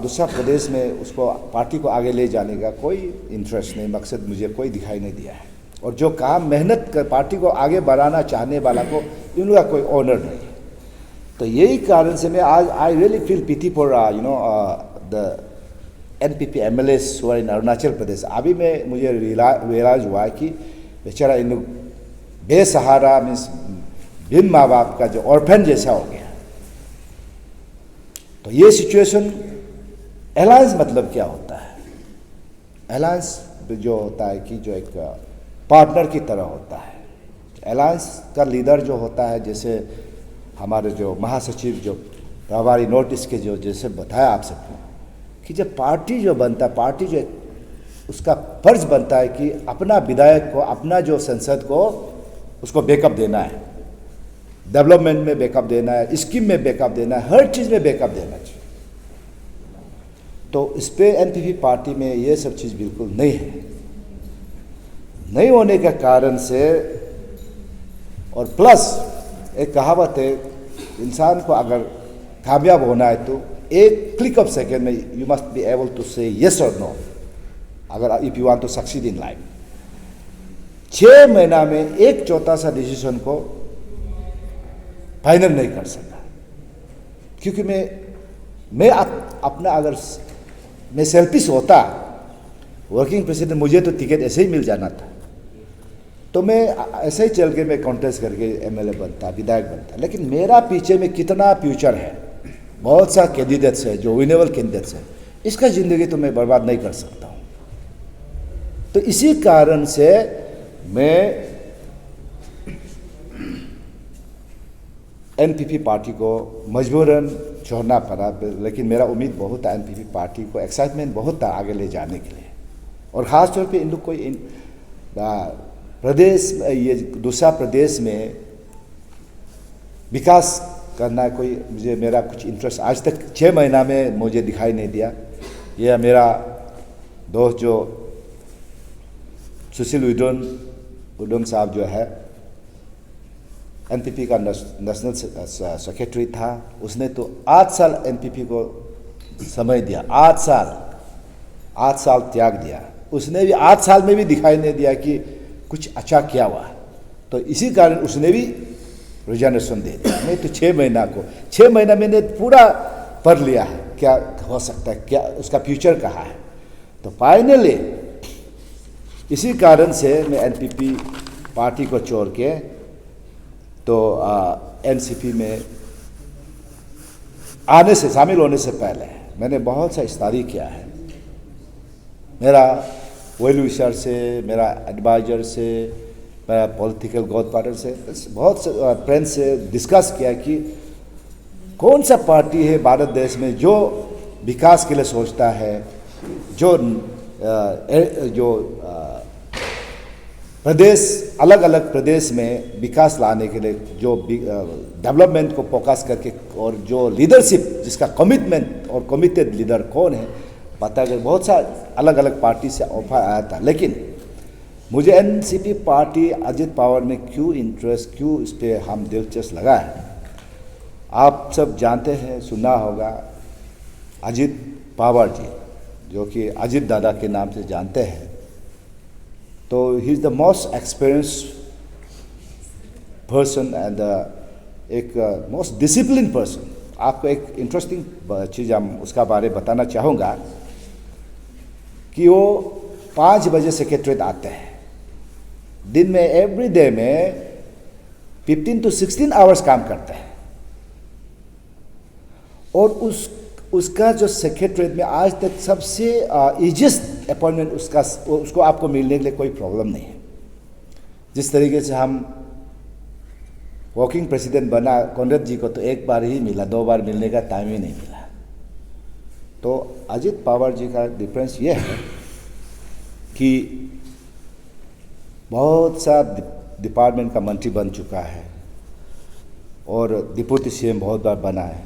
दूसरा प्रदेश में उसको पार्टी को आगे ले जाने का कोई इंटरेस्ट नहीं, मकसद मुझे कोई दिखाई नहीं दिया है। और जो काम मेहनत कर पार्टी को आगे बढ़ाना चाहने वाला को इन लोगों का कोई ऑनर नहीं है। तो यही कारण से मैं आज I really feel pity for the NPP MLAs हुआ इन अरुणाचल प्रदेश। अभी मुझे रियलाइज हुआ कि बेचारा इन लोग बेसहारा मीन्स बिन माँ बाप का जो ऑर्फन जैसा हो गया। तो ये सिचुएशन, अलायंस मतलब क्या होता है? अलायंस जो होता है कि जो एक पार्टनर की तरह होता है। अलायंस का लीडर जो होता है, जैसे हमारे जो महासचिव जो प्रभारी नॉर्थ ईस्ट के जो जैसे बताया आप सबको कि जब पार्टी जो बनता है, पार्टी जो उसका फर्ज बनता है कि अपना विधायक को, अपना जो संसद को उसको बैकअप देना है, डेवलपमेंट में बैकअप देना है, स्कीम में बैकअप देना है, हर चीज़ में बैकअप देना चाहिए। तो इस पे NPP पार्टी में ये सब चीज़ बिल्कुल नहीं है। नहीं होने के कारण से, और प्लस एक कहावत है, इंसान को अगर कामयाब होना है तो एक क्लिक ऑफ सेकेंड में you must be able to say yes और नो, अगर if you want to succeed in life. 6 महीना में एक छोटा सा डिसीजन को फाइनल नहीं कर सका, क्योंकि मैं अपना अगर मैं सेल्फिश होता, वर्किंग प्रेसिडेंट मुझे तो टिकट ऐसे ही मिल जाना था, तो मैं ऐसे ही चल के मैं कॉन्टेस्ट करके MLA बनता, विधायक बनता। लेकिन मेरा पीछे में कितना फ्यूचर है, बहुत सा कैंडिडेट्स है जो विनेबल कैंडिडेट्स है, इसका ज़िंदगी तो मैं बर्बाद नहीं कर सकता हूँ। तो इसी कारण से मैं NPP पार्टी को मजबूरन छोड़ना पड़ा। लेकिन मेरा उम्मीद बहुत था NPP पार्टी को, एक्साइटमेंट बहुत था आगे ले जाने के लिए। और ख़ास तौर पे इन लोग को प्रदेश, ये दूसरा प्रदेश में विकास करना कोई मेरा कुछ इंटरेस्ट आज तक 6 महीना में मुझे दिखाई नहीं दिया। यह मेरा दोस्त जो सुशील उडोंग साहब जो है NPP का नेशनल सेक्रेटरी था, उसने तो 8 साल NPP को समय दिया, 8 साल त्याग दिया। उसने भी 8 साल में भी दिखाई नहीं दिया कि कुछ अच्छा किया हुआ। तो इसी कारण उसने भी रिजाइनेशन दे दिया। नहीं तो 6 महीना मैंने पूरा पढ़ लिया है क्या हो सकता है, क्या उसका फ्यूचर कहाँ है। तो फाइनली इसी कारण से मैं NPP पार्टी को छोड़ के तो NCP में आने से, शामिल होने से पहले मैंने बहुत सा स्टडी किया है। मेरा वेल विशर से, मेरा एडवाइजर से, मेरा पॉलिटिकल गॉडफादर से, बहुत से फ्रेंड्स से डिस्कस किया कि कौन सा पार्टी है भारत देश में जो विकास के लिए सोचता है, जो प्रदेश, अलग अलग प्रदेश में विकास लाने के लिए जो डेवलपमेंट को फोकस करके, और जो लीडरशिप जिसका कमिटमेंट और कमिटेड लीडर कौन है पता कर। बहुत सा अलग अलग पार्टी से ऑफर आया था, लेकिन मुझे NCP पार्टी अजित पवार में क्यों इंटरेस्ट, क्यों इस पर हम दिलचस्प लगा है, आप सब जानते हैं, सुना होगा अजित पवार जी, जो कि अजित दादा के नाम से जानते हैं। तो he is the most experienced person and एक मोस्ट डिसिप्लिन पर्सन। आपको एक इंटरेस्टिंग चीज़ हम उसका बारे में बताना चाहूँगा कि वो 5 बजे सेक्रेटरीट आते हैं, दिन में एवरी डे में 15 to 16 आवर्स काम करते हैं, और उसका जो सेक्रेटरीट में आज तक सबसे ईजिएस्ट अपॉइंटमेंट उसको आपको मिलने के लिए कोई प्रॉब्लम नहीं है। जिस तरीके से हम वर्किंग प्रेसिडेंट बना कॉन्रेड जी को तो एक बार ही मिला, 2 बार मिलने का टाइम ही नहीं मिला। तो अजित पवार जी का डिफरेंस ये है कि बहुत सा डिपार्टमेंट का मंत्री बन चुका है और डिप्टी सीएम बहुत बार बना है,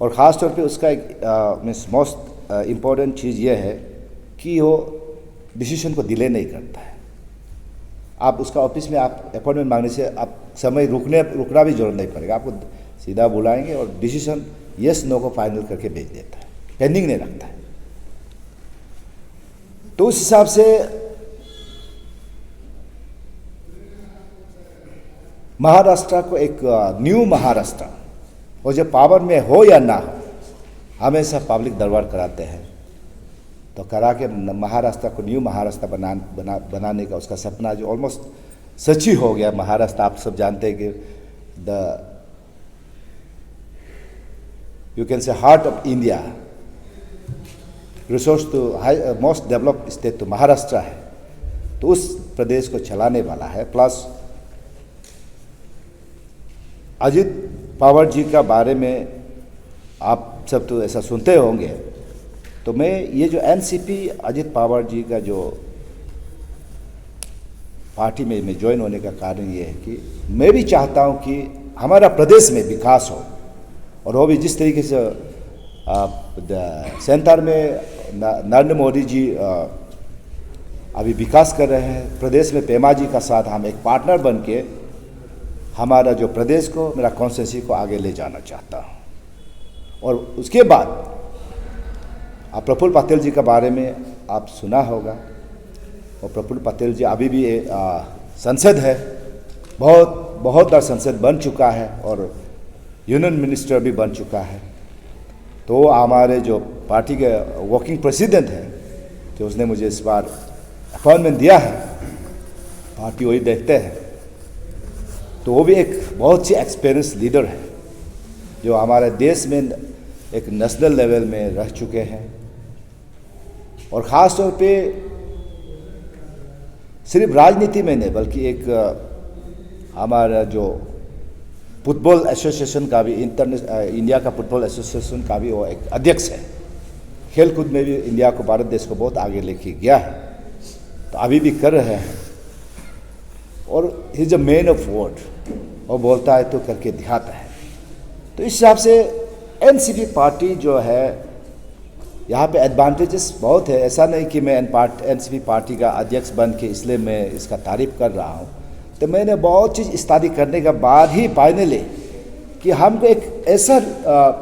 और ख़ास तौर पे उसका एक मोस्ट इम्पोर्टेंट चीज़ ये है कि वो डिसीजन को डिले नहीं करता है। आप उसका ऑफिस में आप अपॉइंटमेंट मांगने से आप समय रुकना भी जरूरत नहीं पड़ेगा, आपको सीधा बुलाएंगे और डिसीजन यस नो को फाइनल करके भेज देता है, पेंडिंग नहीं रखता है। तो उस हिसाब से महाराष्ट्र को एक न्यू महाराष्ट्र, और जब पावर में हो या ना हो हमेशा पब्लिक दरबार कराते हैं, तो करा के महाराष्ट्र को न्यू महाराष्ट्र बनाने का उसका सपना जो ऑलमोस्ट सच ही हो गया। महाराष्ट्र आप सब जानते हैं कि the you can say heart of India, resource तो मोस्ट डेवलप्ड स्टेट तो महाराष्ट्र है, तो उस प्रदेश को चलाने वाला है। प्लस अजित पवार जी का बारे में आप सब तो ऐसा सुनते होंगे, तो मैं ये जो एनसीपी अजित पवार जी का जो पार्टी में ज्वाइन होने का कारण ये है कि मैं भी चाहता हूँ कि हमारा प्रदेश में विकास हो, और वो भी जिस तरीके से सेंटर में नरेंद्र मोदी जी अभी विकास कर रहे हैं, प्रदेश में पेमा जी का साथ हम एक पार्टनर बन के हमारा जो प्रदेश को, मेरा कॉन्स्टिट्यूंसी को आगे ले जाना चाहता हूँ। और उसके बाद प्रफुल्ल पटेल जी के बारे में आप सुना होगा, और प्रफुल्ल पटेल जी अभी भी संसद है, बहुत बार संसद बन चुका है और यूनियन मिनिस्टर भी बन चुका है। तो हमारे जो पार्टी के वर्किंग प्रेसिडेंट हैं, तो उसने मुझे इस बार अपॉइंटमेंट दिया है, पार्टी वही देखते हैं। तो वो भी एक बहुत सी एक्सपीरियंस लीडर है जो हमारे देश में एक नेशनल लेवल में रह चुके हैं, और ख़ास तौर पे सिर्फ राजनीति में नहीं बल्कि एक हमारा जो फुटबॉल एसोसिएशन का भी इंडिया का फुटबॉल एसोसिएशन का भी वो एक अध्यक्ष है। खेलकूद में भी इंडिया को, भारत देश को बहुत आगे लेके गया है, तो अभी भी कर रहे हैं। और he is a man of word, और बोलता है तो करके दिखाता है। तो इस हिसाब से एनसीपी पार्टी जो है, यहाँ पे एडवांटेजेस बहुत है। ऐसा नहीं कि मैं एनसीपी पार्टी का अध्यक्ष बन के इसलिए मैं इसका तारीफ कर रहा हूँ। तो मैंने बहुत चीज़ स्टडी करने के बाद ही फाइनली कि हमको एक ऐसा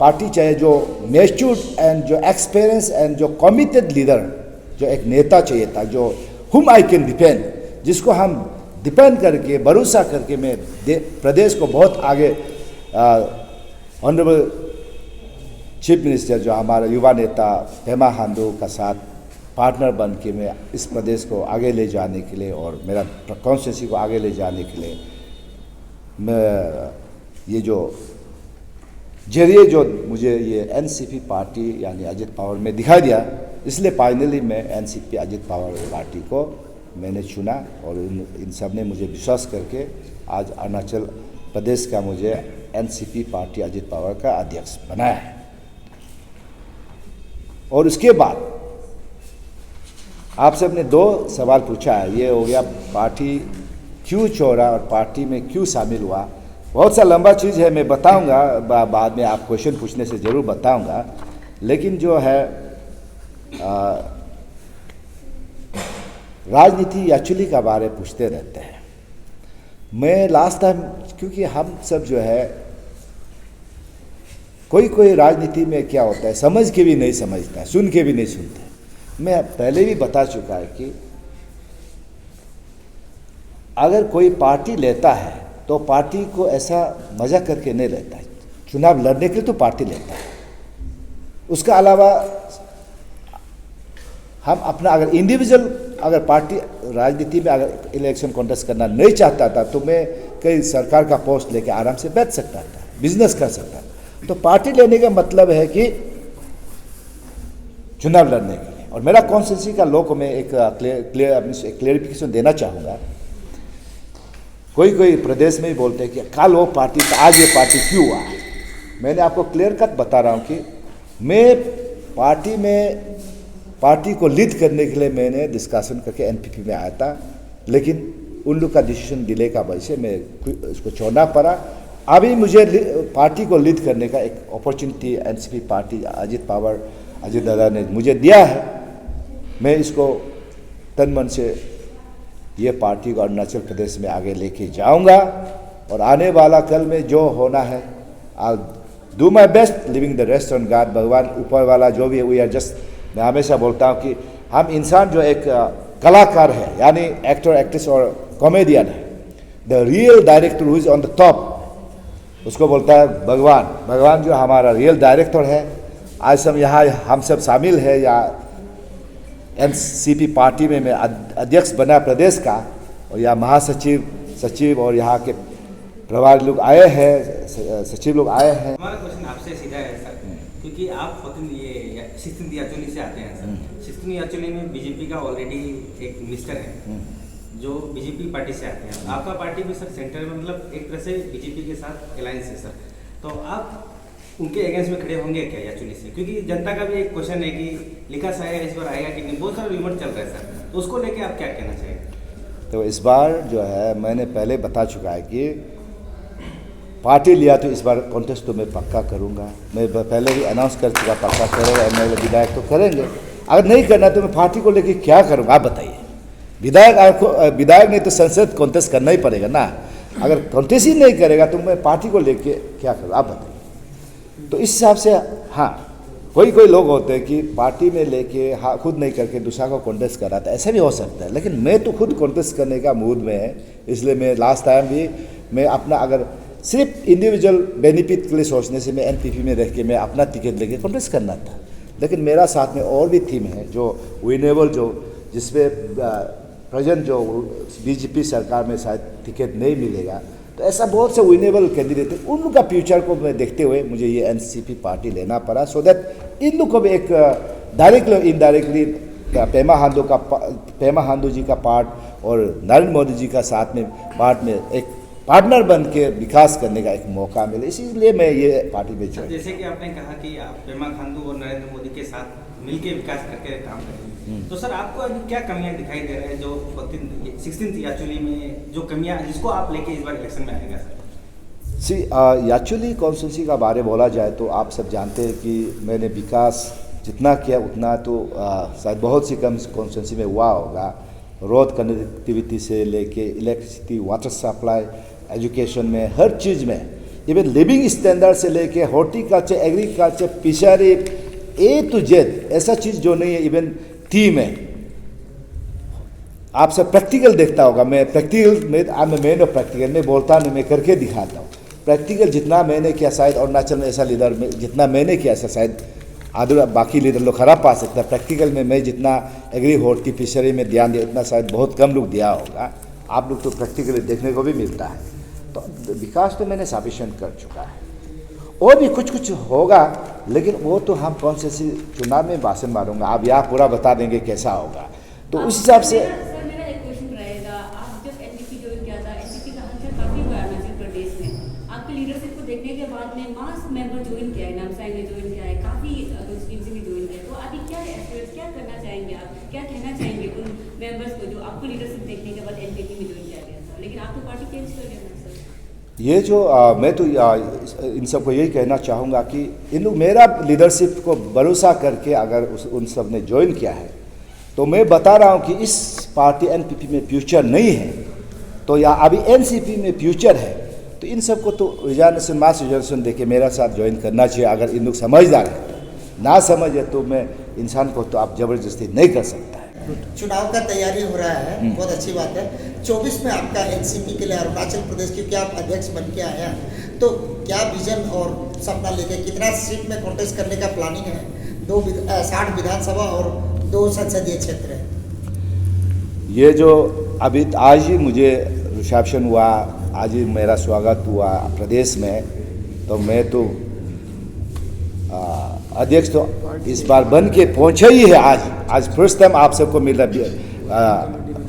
पार्टी चाहिए जो मैच्योर्ड एंड जो एक्सपीरियंस एंड जो कमिटेड लीडर, जो एक नेता चाहिए था, जो हुम आई कैन डिपेंड, जिसको हम डिपेंड करके, भरोसा करके मैं प्रदेश को बहुत आगे, ऑनरेबल चीफ मिनिस्टर जो हमारा युवा नेता पेमा खांडू का साथ पार्टनर बन के मैं इस प्रदेश को आगे ले जाने के लिए और मेरा कॉन्स्टिट्यूंसी को आगे ले जाने के लिए मैं ये जो जरिए जो मुझे ये एनसीपी पार्टी यानी अजित पवार में दिखाई दिया, इसलिए फाइनली मैं एनसीपी अजित पवार पार्टी को मैंने चुना, और इन सब ने मुझे विश्वास करके आज अरुणाचल प्रदेश का मुझे एनसीपी पार्टी अजित पवार का अध्यक्ष बनाया है। और उसके बाद आप सबने 2 सवाल पूछा है, ये हो गया पार्टी क्यों छोड़ा और पार्टी में क्यों शामिल हुआ। बहुत सा लंबा चीज़ है, मैं बताऊंगा बाद में, आप क्वेश्चन पूछने से ज़रूर बताऊंगा। लेकिन जो है राजनीति एक्चुअली का बारे पूछते रहते हैं। मैं लास्ट टाइम, क्योंकि हम सब जो है कोई राजनीति में क्या होता है, समझ के भी नहीं समझता है, सुन के भी नहीं सुनता है। मैं पहले भी बता चुका है कि अगर कोई पार्टी लेता है तो पार्टी को ऐसा मजा करके नहीं लेता है, चुनाव लड़ने के लिए तो पार्टी लेता है। उसका अलावा हम अपना अगर इंडिविजुअल अगर पार्टी राजनीति में अगर इलेक्शन कॉन्टेस्ट करना नहीं चाहता था तो मैं कई सरकार का पोस्ट लेके आराम से बैठ सकता था, बिजनेस कर सकता था। तो पार्टी लेने का मतलब है कि चुनाव लड़ने के लिए। और मेरा कॉन्स्टिट्यूंसी का लॉ को मैं एक क्लियरिफिकेशन देना चाहूँगा। कोई कोई प्रदेश में ही बोलते हैं कि कल वो पार्टी था, आज ये पार्टी क्यों हुआ। मैंने आपको क्लियर कट बता रहा हूँ कि मैं पार्टी को लीड करने के लिए मैंने डिस्कशन करके एनपीपी में आया था, लेकिन उन लोग का डिसीजन डिले का वजह से मैं उसको छोड़ना पड़ा। अभी मुझे पार्टी को लीड करने का एक opportunity NCP party Ajit Dada ने मुझे दिया है। मैं इसको तन मन से ये पार्टी को अरुणाचल प्रदेश में आगे लेके जाऊंगा और आने वाला कल में जो होना है I do my best, living the rest on God. भगवान ऊपर वाला जो भी है, वी आर जस्ट, मैं हमेशा बोलता हूँ कि हम इंसान जो एक कलाकार है, यानी एक्टर एक्ट्रेस और कॉमेडियन है, the real director who is on the top, उसको बोलता है भगवान। भगवान जो हमारा रियल डायरेक्टर है। आज हम सब शामिल है या एनसीपी पार्टी में मैं अध्यक्ष बना प्रदेश का, और यहाँ महासचिव, सचिव और यहाँ के प्रभारी लोग आए हैं, सचिव लोग आए हैं। हमारा क्वेश्चन आपसे सीधा है सर, क्योंकि आप 16 याचुली से आते हैं सर। 16 याचुली में बीजेपी का ऑलरेडी एक मिनिस्टर है जो बीजेपी पार्टी से आते हैं। आपका पार्टी भी सर सेंटर में, मतलब एक तरह से बीजेपी के साथ अलायंस है सर, तो आप उनके अगेंस्ट में खड़े होंगे क्या याचुली से? क्योंकि जनता का भी एक क्वेश्चन है कि लिखा साया इस बार आएगा कि नहीं, बहुत सारा रिमोट चल रहा है सर, तो उसको लेके आप क्या कहना चाहेंगे? तो इस बार जो है मैंने पहले बता चुका है कि पार्टी लिया तो इस बार कॉन्टेस्ट तो मैं पक्का करूंगा। मैं पहले ही अनाउंस कर चुका, पक्का करेगा एमएलए विधायक तो करेंगे। अगर नहीं करना तो मैं पार्टी को लेके क्या करूँगा आप बताइए। विधायक नहीं तो संसद कॉन्टेस्ट करना ही पड़ेगा ना। अगर कॉन्टेस्ट ही नहीं करेगा तो मैं पार्टी को लेके क्या करूँ आप बताइए। तो इस हिसाब से हाँ, कोई लोग होते हैं कि पार्टी में लेके हाँ खुद नहीं करके दूसरा को कॉन्टेस्ट कराता है, ऐसा भी हो सकता है। लेकिन मैं तो खुद कॉन्टेस्ट करने का मूड में है, इसलिए मैं लास्ट टाइम भी मैं अपना अगर सिर्फ इंडिविजुअल बेनिफिट के लिए सोचने से मैं एनपीपी में रह के मैं अपना टिकट लेके कॉन्टेस्ट करना था। लेकिन मेरा साथ में और भी थीम है जो विनेबल, जो जिसमें प्रेजेंट जो बीजेपी सरकार में शायद टिकट नहीं मिलेगा, तो ऐसा बहुत से विनेबल कैंडिडेट है। उनका फ्यूचर को मैं देखते हुए मुझे ये एनसीपी पार्टी लेना पड़ा, सो दैट इन लोग को भी एक डायरेक्टली इनडायरेक्टली पेमा खांडू जी का पार्ट और नरेंद्र मोदी जी का साथ में पार्ट में एक पार्टनर बन के विकास करने का एक मौका मिले, इसीलिए मैं ये पार्टी में ज्वाइन। जैसे कि आपने कहा कि आप पेमा खांडू और नरेंद्र मोदी के साथ मिलकर विकास करके काम करेंगे, तो सर आपको अभी क्या कमियां दिखाई दे रहे हैं जो 16 याचुली में जो कमियां जिसको आप लेके इस बार इलेक्शन में आएगा सर? याचुली कॉन्स्टिट्यूंसी का बारे बोला जाए तो आप सब जानते हैं कि मैंने विकास जितना किया उतना तो शायद बहुत सी कम कॉन्स्टिट्यूंसी में हुआ होगा। रोड कनेक्टिविटी से लेके इलेक्ट्रिसिटी, वाटर सप्लाई, एजुकेशन में, हर चीज़ में, इवन लिविंग स्टैंडर्ड से लेके horticulture, agriculture, fishery, A to Z, ऐसा चीज़ जो नहीं है। इवन थीम है, आप सब प्रैक्टिकल देखता होगा। मैं प्रैक्टिकल मैन ऑफ प्रैक्टिकल में बोलता नहीं, मैं करके दिखाता हूँ। प्रैक्टिकल जितना मैंने किया शायद अरुणाचल में ऐसा लीडर में जितना मैंने किया ऐसा शायद आधुनिक बाकी लीडर लोग खराब पा सकता है। प्रैक्टिकल में मैं जितना एग्री हॉर्टी फिशरी में ध्यान दिया उतना शायद बहुत कम लोग दिया होगा। आप लोग तो प्रैक्टिकली देखने को भी मिलता है। तो विकास तो मैंने सफिशिएंट कर चुका है, और भी कुछ होगा, लेकिन वो तो हम कौन से चुनाव में भाषण मारूंगा, आप यहाँ पूरा बता देंगे कैसा होगा। तो उस हिसाब से सर मेरा एक क्वेश्चन रहेगा, आप जब एनसीपी ज्वाइन किया था, एनसीपी का हलचल काफी हुआ अरुणाचल प्रदेश में, आपकी लीडरशिप को देखने के बाद में मास मेंबर ज्वाइन किया है, नामसाई ने ज्वाइन किया है, काफी कॉन्स्टिट्यूंसी में ज्वाइन किया है, तो अभी क्या एस्पिरेट क्या करना चाहेंगे आप, क्या कहना चाहेंगे उन मेंबर्स को जो आपको लीडरशिप देखने के बाद एनसीपी में ज्वाइन किया गया था, लेकिन आप तो पार्टी चेंज कर गए? ये जो मैं तो इन सबको यही कहना चाहूँगा कि इन लोग मेरा लीडरशिप को भरोसा करके अगर उन सब ने ज्वाइन किया है, तो मैं बता रहा हूँ कि इस पार्टी एनपीपी में फ्यूचर नहीं है, तो या अभी एनसीपी में फ्यूचर है, तो इन सबको तो रिजर्वेशन मास रिजर्वेशन देके मेरा साथ ज्वाइन करना चाहिए। अगर इन लोग समझदार है, ना समझे तो मैं इंसान को तो आप जबरदस्ती नहीं कर सकता है। चुनाव का तैयारी हो रहा है, बहुत अच्छी बात है। 24 में आपका एनसीपी के लिए अरुणाचल प्रदेश क्योंकि आप अध्यक्ष बन के आए हैं, तो क्या विजन और सपना लेके कितना सीट में कॉन्टेस्ट करने का प्लानिंग है? 60 विधानसभा और 2 संसदीय क्षेत्र है। ये जो अभी आज ही मुझे रिसेप्शन हुआ, आज ही मेरा स्वागत हुआ प्रदेश में, तो मैं तो अध्यक्ष तो इस बार बन के पहुंचे ही है। आज फर्स्ट टाइम आप सबको मिला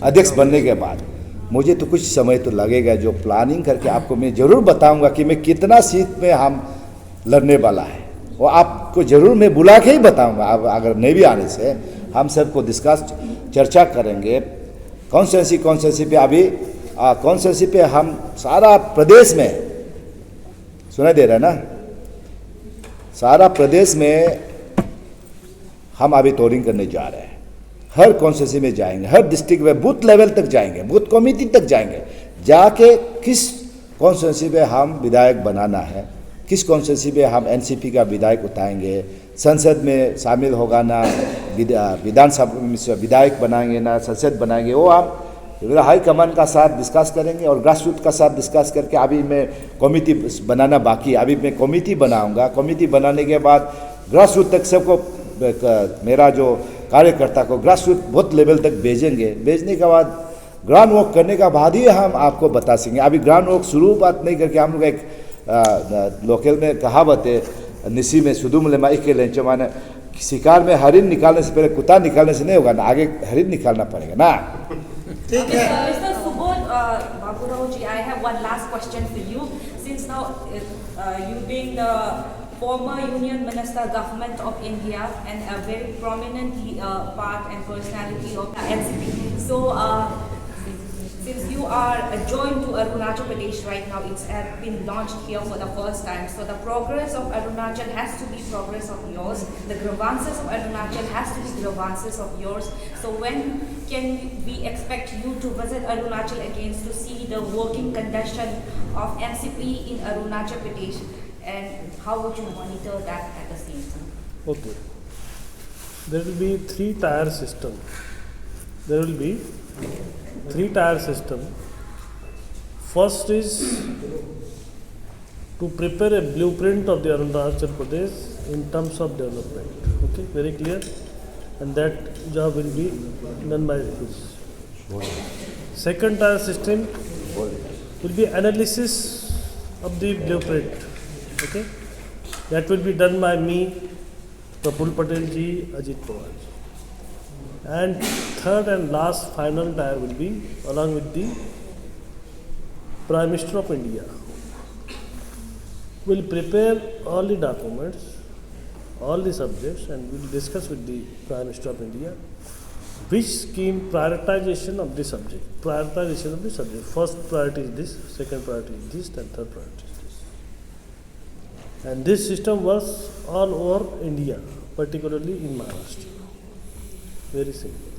अध्यक्ष बनने के बाद। मुझे तो कुछ समय तो लगेगा, जो प्लानिंग करके आपको मैं ज़रूर बताऊंगा कि मैं कितना सीट में हम लड़ने वाला है, वो आपको ज़रूर मैं बुला के ही बताऊंगा। अब अगर नहीं भी आने से हम सबको डिस्कस चर्चा करेंगे। कॉन्स्टिट्यूंसी पे अभी कॉन्स्टिट्यूंसी पे हम सारा प्रदेश में सुनाई दे रहा है ना, सारा प्रदेश में हम अभी टूरिंग करने जा रहे हैं। हर कॉन्स्टिट्यूंसी में जाएंगे, हर डिस्ट्रिक्ट में बूथ लेवल तक जाएंगे, बूथ कमेटी तक जाएंगे, जाके किस कॉन्स्टिट्यूंसी में हम विधायक बनाना है, किस कॉन्स्टिट्यूंसी में हम एनसीपी का विधायक उठाएंगे, संसद में शामिल होगा ना, विधानसभा में विधायक बनाएंगे ना, संसद बनाएंगे, वो हम हाई कमान का साथ डिस्कस करेंगे और ग्रास रूट का साथ डिस्कस करके। अभी मैं कमेटी बनाना बाकी है, अभी मैं कमेटी बनाऊंगा। कमेटी बनाने के बाद ग्रास रूट तक सबको, मेरा जो कार्यकर्ता को ग्रास रूट बहुत लेवल तक भेजेंगे। भेजने के बाद ग्राउंड वर्क करने का बाद ही हम आपको बता सकेंगे। अभी ग्राउंड वर्क शुरू बात नहीं करके हम लोग एक लोकल में कहावत है, निसी में सुदुम ले माई के लेंचो, माने शिकार में हरिन निकालने से पहले कुत्ता निकालने से नहीं होगा ना, आगे हरिन निकालना पड़ेगा ना। ठीक है। Mr. Subodh Baburao ji, I have one last question for you. Since now you being the former Union Minister Government of India and a very prominent part and personality of the NCP, so since you are adjoined to Arunachal Pradesh right now, it's been launched here for the first time. So the progress of Arunachal has to be progress of yours. The grievances of Arunachal has to be grievances of yours. So when can we expect you to visit Arunachal again to see the working condition of NCP in Arunachal Pradesh, and how would you monitor that at the same time? Okay. There will be three-tier system. There will be three-tier system. First is to prepare a blueprint of the Arunachal Pradesh in terms of development. Okay, very clear. And that job will be done by this. Second tier system will be analysis of the blueprint. Okay, that will be done by me, Praful Patel ji, Ajit Pawar ji. And third and last final tier will be along with the Prime Minister of India. Will prepare all the documents, all the subjects, and will discuss with the Prime Minister of India which scheme prioritization of the subject. Prioritization of the subject. First priority is this, second priority is this, and third priority is this. And this system works all over India, particularly in Maharashtra. Very simple.